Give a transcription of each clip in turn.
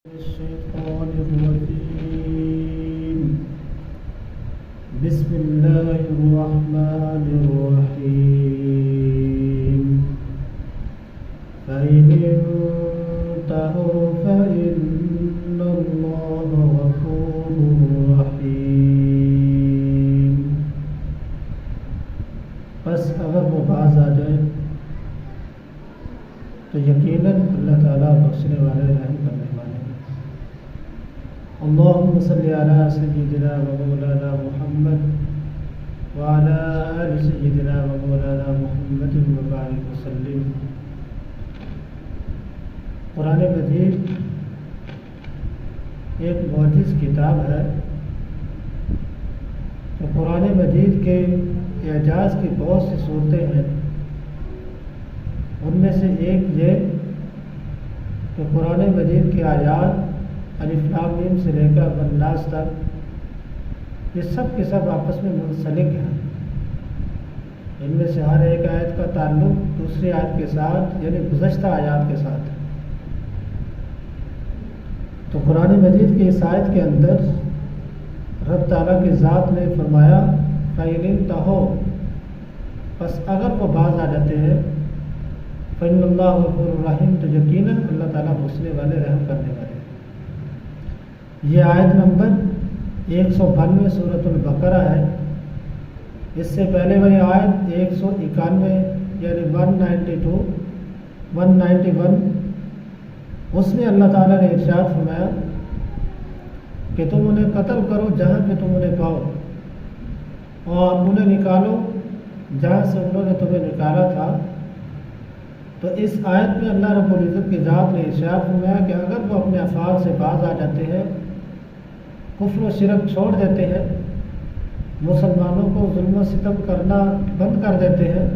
الشيطان الرجيم بسم الله الرحمن الرحيم فإن انتهوا فإن الله غفور رحيم بس اگر وہ باز آ جائے تو یقیناً اللہ تعالیٰ بخشنے والے رحم کرنے والے ہیں۔ اللہم صلی علی سیدنا و مولانا محمد وعلی آل سیدنا و مولانا محمد وبارک وسلم۔ قرآن مجید ایک معجز کتاب ہے تو قرآن مجید کے اعجاز کی بہت سی صورتیں ہیں، ان میں سے ایک یہ کہ قرآن مجید کی آیات الف لام میم سے لے کر والناس تک یہ سب کے سب آپس میں منسلک ہیں۔ ان میں سے ہر ایک آیت کا تعلق دوسری آیت کے ساتھ یعنی گزشتہ آیات کے ساتھ ہے۔ تو قرآن مجید کی اس آیت کے اندر رب تعالیٰ کی ذات نے فرمایا فَإِنِ انتَهُوا، بس اگر وہ باز آ جاتے ہیں فَإِنَّ اللَّهَ غَفُورٌ رَحِيمٌ، تو یقیناً اللہ تعالیٰ بخشنے والے رحم کرنے والے ہیں۔ یہ آیت نمبر 192 سورۃ البقرہ ہے۔ اس سے پہلے والی آیت 191 یعنی 191 اس میں اللہ تعالیٰ نے ارشاد فرمایا کہ تم انہیں قتل کرو جہاں پہ تم انہیں پاؤ، اور انہیں نکالو جہاں سے انہوں نے تمہیں نکالا تھا۔ تو اس آیت میں اللہ رب العزت کی ذات نے ارشاد فرمایا کہ اگر وہ اپنے افعال سے باز آ جاتے ہیں، کفر و شرک چھوڑ دیتے ہیں، مسلمانوں کو ظلم و ستم کرنا بند کر دیتے ہیں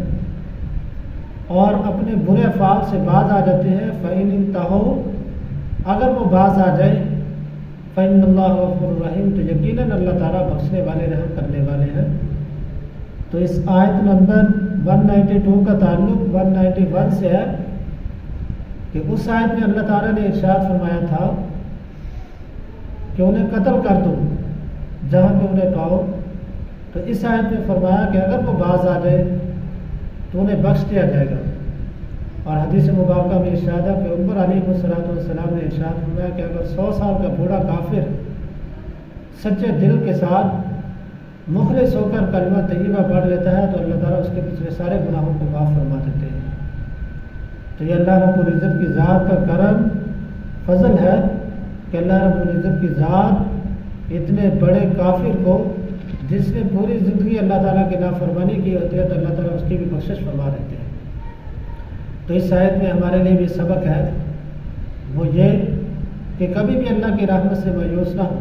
اور اپنے برے افعال سے باز آ جاتے ہیں، فَإِنِ انتَهُوا، اگر وہ باز آ جائیں، فَإِنَّ اللَّهَ غَفُورٌ رَحِيمٌ، تو یقیناً اللہ تعالیٰ بخشنے والے رحم کرنے والے ہیں۔ تو اس آیت نمبر 192 کا تعلق 191 سے ہے کہ اس آیت میں اللہ تعالیٰ نے ارشاد فرمایا تھا کہ انہیں قتل کر دو جہاں پہ انہیں پاؤ، تو اس آیت میں فرمایا کہ اگر وہ باز آ جائے تو انہیں بخش دیا جائے گا۔ اور حدیث مبارکہ میں ارشاد ہے کہ پیغمبر علیہ السلام نے ارشاد فرمایا کہ اگر 100 سال کا بوڑھا کافر سچے دل کے ساتھ مخلص ہو کر کلمہ طیبہ پڑھ لیتا ہے تو اللہ تعالیٰ اس کے پچھلے سارے گناہوں کو معاف فرما دیتے ہیں۔ تو یہ اللہ رب العزت کی ذات کا کرم فضل ہے کہ اللہ رب العزت کی ذات اتنے بڑے کافر کو، جس نے پوری زندگی اللہ تعالیٰ کی نافرمانی کی ہوتی ہے، تو اللہ تعالیٰ اس کی بھی بخشش فرما دیتے ہیں۔ تو اس آیت میں ہمارے لیے بھی سبق ہے، وہ یہ کہ کبھی بھی اللہ کی رحمت سے مایوس نہ ہو،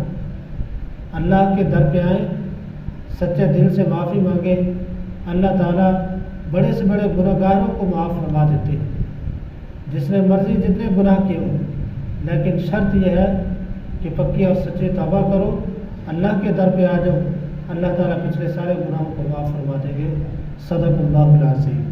اللہ کے در پہ آئیں، سچے دل سے معافی مانگیں، اللہ تعالیٰ بڑے سے بڑے گناہگاروں کو معاف فرما دیتے ہیں، جس نے مرضی جتنے گناہ کیے ہوں، لیکن شرط یہ ہے کہ پکی اور سچی توبہ کرو، اللہ کے در پہ آ جاؤ، اللہ تعالیٰ پچھلے سارے گناہوں کو معاف فرما دیں گے۔ صدق اللہ العظیم۔